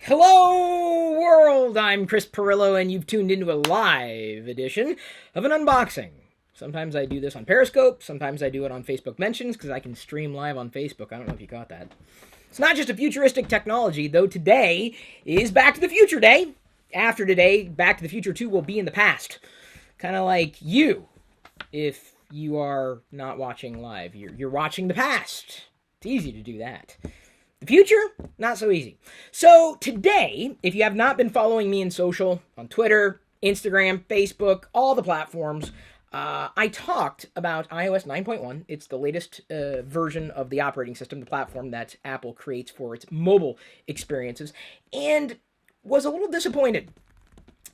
Hello, world! I'm Chris Pirillo, and you've tuned into a live edition of an unboxing. Sometimes I do this on Periscope, sometimes I do it on Facebook Mentions, because I can stream live on Facebook. I don't know if you caught that. It's not just a futuristic technology, though today is Back to the Future Day. After today, Back to the Future 2 will be in the past. Kind of like you, if you are not watching live. You're watching the past. It's easy to do that. The future, not so easy. So today, if you have not been following me in social, on Twitter, Instagram, Facebook, all the platforms, I talked about iOS 9.1. It's the latest version of the operating system, the platform that Apple creates for its mobile experiences, and was a little disappointed.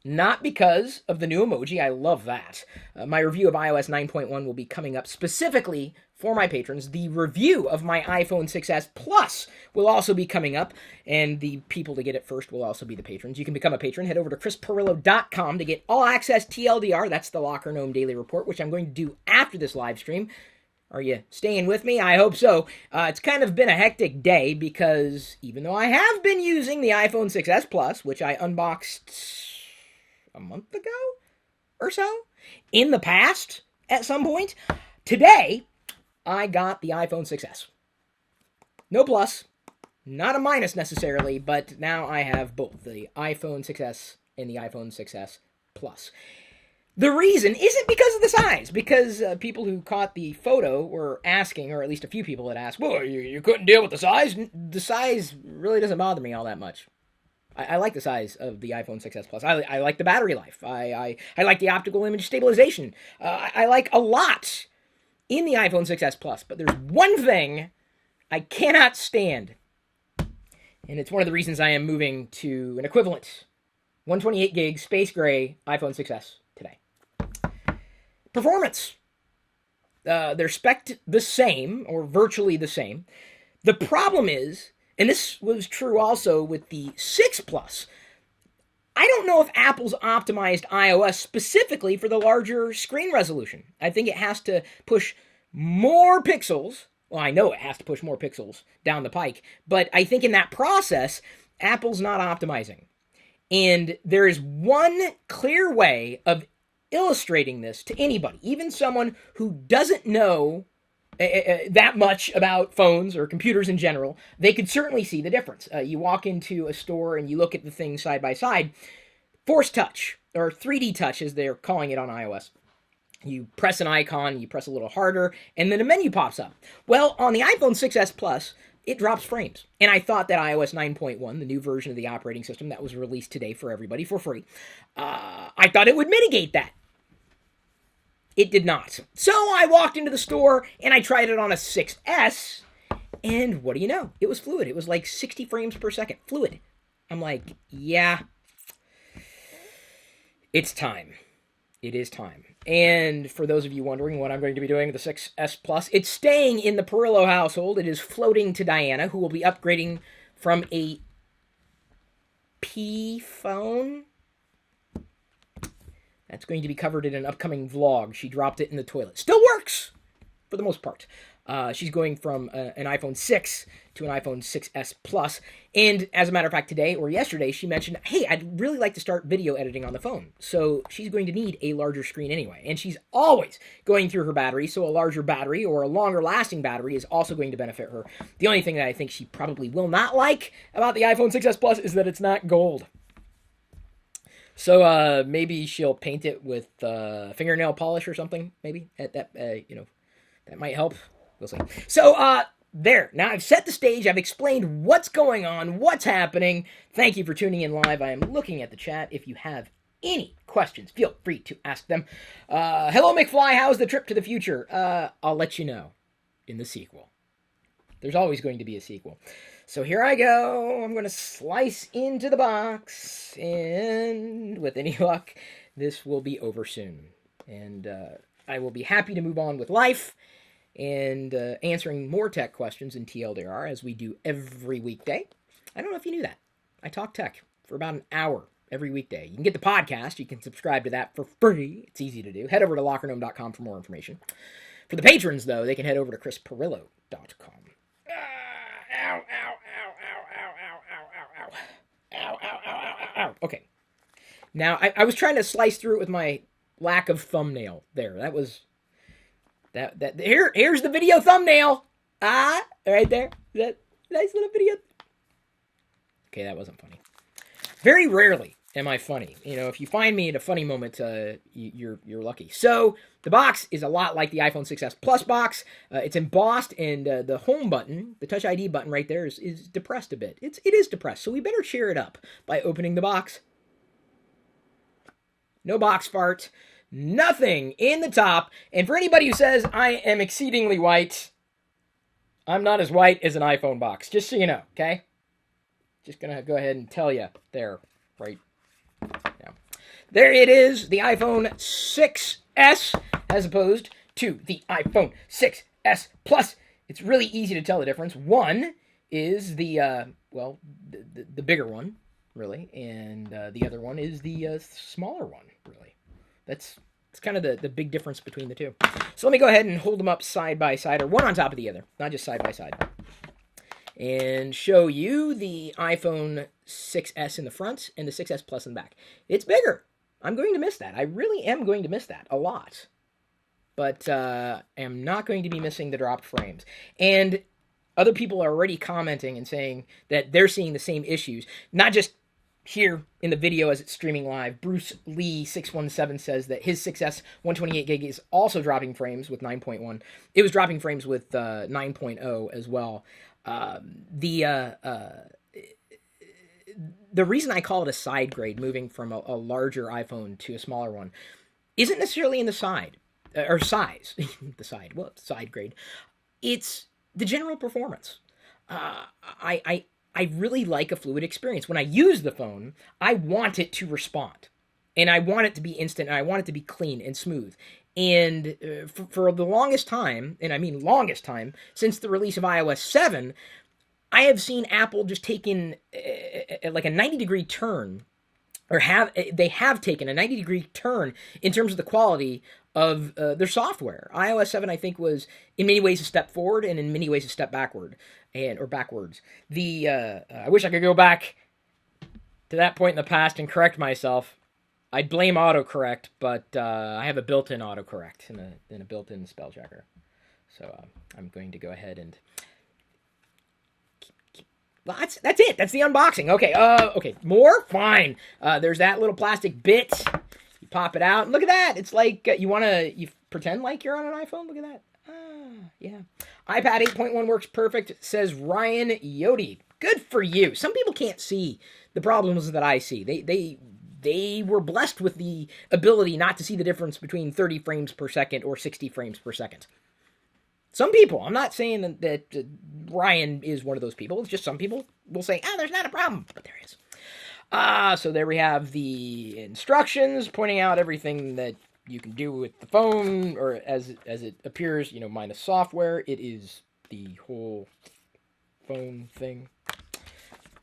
Not because of the new emoji, I love that. My review of iOS 9.1 will be coming up specifically for my patrons. The review of my iPhone 6s Plus will also be coming up, and the people to get it first will also be the patrons. You can become a patron. Head over to chrispirillo.com to get all access TLDR. That's the Locker Gnome Daily Report, which I'm going to do after this live stream. Are you staying with me? I hope so. It's kind of been a hectic day because even though I have been using the iPhone 6s Plus, which I unboxed a month ago or so, in the past at some point, today I got the iPhone 6s. No plus, not a minus necessarily, but now I have both the iPhone 6s and the iPhone 6s Plus. The reason isn't because of the size, because people who caught the photo were asking, or at least a few people had asked, well, you couldn't deal with the size? The size really doesn't bother me all that much. I like the size of the iPhone 6s Plus. I like the battery life. I like the optical image stabilization. I like a lot in the iPhone 6s Plus. But there's one thing I cannot stand. And it's one of the reasons I am moving to an equivalent 128 gig space gray iPhone 6s today. Performance. They're spec'd the same, or virtually the same. The problem is, and this was true also with the 6 Plus, I don't know if Apple's optimized iOS specifically for the larger screen resolution. I think it has to push more pixels. Well, I know it has to push more pixels down the pike, but I think in that process, Apple's not optimizing. And there is one clear way of illustrating this to anybody, even someone who doesn't know that much about phones or computers in general. They could certainly see the difference. You walk into a store and you look at the things side by side. Force touch, or 3D touch as they're calling it on iOS. You press an icon, you press a little harder, and then a menu pops up. Well, on the iPhone 6s Plus, it drops frames. And I thought that iOS 9.1, the new version of the operating system that was released today for everybody for free, I thought it would mitigate that. It did not. So I walked into the store and I tried it on a 6S, and what do you know? It was fluid. It was like 60 frames per second. Fluid. I'm like, yeah, it's time. It is time. And for those of you wondering what I'm going to be doing with the 6S Plus, it's staying in the Pirillo household. It is floating to Diana, who will be upgrading from a P phone. That's going to be covered in an upcoming vlog. She dropped it in the toilet. Still works, for the most part. She's going from an iPhone 6 to an iPhone 6s Plus. And as a matter of fact, today or yesterday, she mentioned, hey, I'd really like to start video editing on the phone. So she's going to need a larger screen anyway. And she's always going through her battery, so a larger battery or a longer lasting battery is also going to benefit her. The only thing that I think she probably will not like about the iPhone 6s Plus is that it's not gold. So maybe she'll paint it with fingernail polish or something. Maybe that might help. We'll see. So there. Now I've set the stage. I've explained what's going on, what's happening. Thank you for tuning in live. I am looking at the chat. If you have any questions, feel free to ask them. Hello, McFly. How's the trip to the future? I'll let you know in the sequel. There's always going to be a sequel. So here I go. I'm going to slice into the box, and with any luck, this will be over soon. And I will be happy to move on with life and answering more tech questions in TLDR as we do every weekday. I don't know if you knew that. I talk tech for about an hour every weekday. You can get the podcast. You can subscribe to that for free. It's easy to do. Head over to lockergnome.com for more information. For the patrons, though, they can head over to chrispirillo.com. Ow, ow, ow, ow, ow, ow, ow, ow, ow. Ow, ow, ow, ow, ow, ow. Okay. Now, I was trying to slice through it with my lack of thumbnail there. That was... Here's the video thumbnail. Ah, right there. That nice little video. Okay, that wasn't funny. Very rarely am I funny. You know, if you find me at a funny moment, you're lucky. So the box is a lot like the iPhone 6s Plus box. It's embossed, and the home button, the Touch ID button right there, is depressed a bit. It is depressed, so we better cheer it up by opening the box. No box fart. Nothing in the top. And for anybody who says I am exceedingly white, I'm not as white as an iPhone box. Just so you know, okay? Just gonna go ahead and tell you there, right now. There it is, the iPhone 6s, as opposed to the iPhone 6s Plus. It's really easy to tell the difference. One is the bigger one, really, and the other one is the smaller one, really. It's kind of the big difference between the two. So let me go ahead and hold them up side by side, or one on top of the other, not just side by side, and show you the iPhone 6s in the front and the 6s Plus in the back. It's bigger. I'm going to miss that. I really am going to miss that a lot. But am not going to be missing the dropped frames. And other people are already commenting and saying that they're seeing the same issues, not just here in the video as it's streaming live. Bruce Lee 617 says that his 6S 128 gig is also dropping frames with 9.1. It was dropping frames with 9.0 as well. The reason I call it a side grade, moving from a larger iPhone to a smaller one, isn't necessarily in the side or size. The side, well, side grade. It's the general performance. I really like a fluid experience. When I use the phone, I want it to respond. And I want it to be instant, and I want it to be clean and smooth. And for the longest time, and I mean longest time, since the release of iOS 7, I have seen Apple just taken like a 90-degree turn, or they have taken a 90-degree turn in terms of the quality of their software. iOS 7, I think, was in many ways a step forward, and in many ways a step backward, or backwards. I wish I could go back to that point in the past and correct myself. I'd blame autocorrect, but I have a built-in autocorrect and a built-in spell checker. So I'm going to go ahead and... Well, that's it. That's the unboxing. Okay, okay, more? Fine. There's that little plastic bit. You pop it out, and look at that. It's like you pretend like you're on an iPhone. Look at that. Yeah. iPad 8.1 works perfect, says Ryan Yodi. Good for you. Some people can't see the problems that I see. They were blessed with the ability not to see the difference between 30 frames per second or 60 frames per second. Some people, I'm not saying that Ryan is one of those people. It's just some people will say, there's not a problem. But there is. So there we have the instructions pointing out everything that you can do with the phone, or as it appears, minus software. It is the whole phone thing.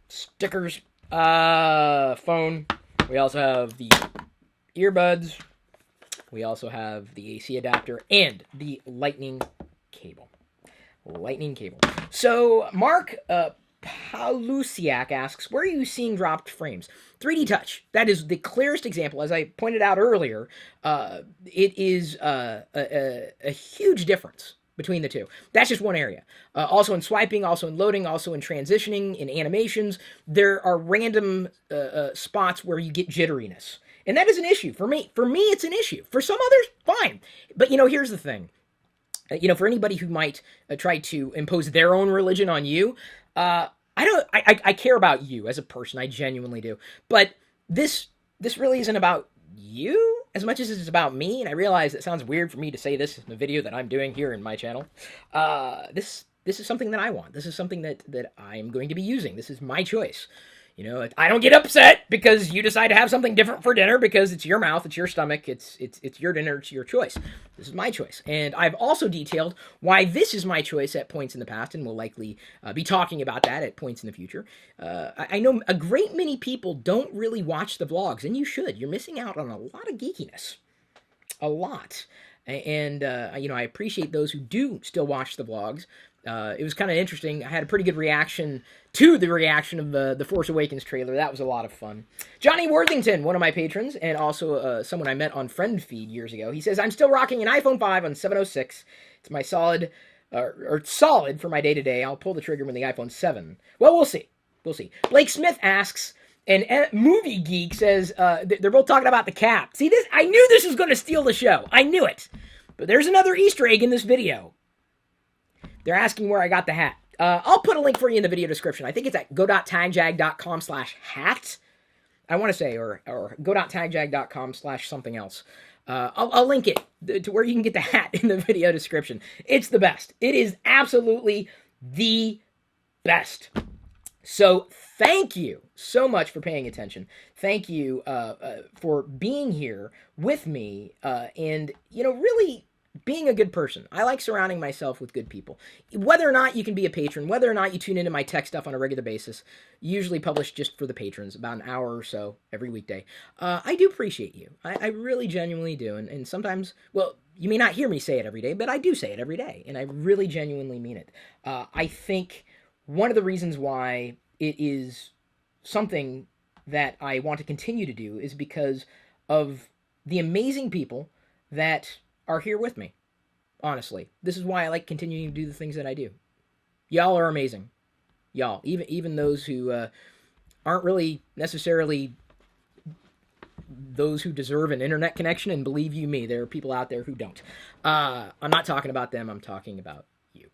Stickers. Phone. We also have the earbuds. We also have the AC adapter and the lightning cable. So Mark Palusiak asks, where are you seeing dropped frames? 3D Touch. That is the clearest example. As I pointed out earlier, it is a huge difference between the two. That's just one area. Also in swiping, also in loading, also in transitioning, in animations, there are random spots where you get jitteriness. And that is an issue. For me, it's an issue. For some others, fine. But, here's the thing. For anybody who might try to impose their own religion on you, I care about you as a person. I genuinely do. But this really isn't about you as much as it's about me. And I realize it sounds weird for me to say this in a video that I'm doing here in my channel. This is something that I want. This is something that I'm going to be using. This is my choice. I don't get upset because you decide to have something different for dinner because it's your mouth, it's your stomach, it's your dinner, it's your choice. This is my choice. And I've also detailed why this is my choice at points in the past, and we'll likely be talking about that at points in the future. I know a great many people don't really watch the vlogs, and you should. You're missing out on a lot of geekiness. A lot. And I appreciate those who do still watch the vlogs. It was kind of interesting. I had a pretty good reaction to the reaction of the Force Awakens trailer. That was a lot of fun. Johnny Worthington, one of my patrons, and also someone I met on Friend Feed years ago. He says, I'm still rocking an iPhone 5 on 706. It's my solid, or solid for my day-to-day. I'll pull the trigger when the iPhone 7. Well, we'll see. We'll see. Blake Smith asks, and Movie Geek says, they're both talking about the cap. See, this, I knew this was going to steal the show. I knew it. But there's another Easter egg in this video. They're asking where I got the hat. I'll put a link for you in the video description. I think it's at go.tagjag.com/hat. I want to say, or go.tagjag.com/something else. I'll link it to where you can get the hat in the video description. It's the best. It is absolutely the best. So thank you so much for paying attention. Thank you for being here with me and, really being a good person. I like surrounding myself with good people. Whether or not you can be a patron, whether or not you tune into my tech stuff on a regular basis, usually published just for the patrons, about an hour or so every weekday, I do appreciate you. I really genuinely do. And sometimes, well, you may not hear me say it every day, but I do say it every day, and I really genuinely mean it. I think one of the reasons why it is something that I want to continue to do is because of the amazing people that are here with me. Honestly, this is why I like continuing to do the things that I do. Y'all are amazing. Y'all, even those who aren't really necessarily those who deserve an internet connection, and believe you me, there are people out there who don't. I'm not talking about them, I'm talking about you.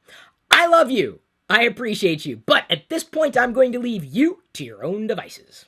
I love you. I appreciate you. But at this point, I'm going to leave you to your own devices.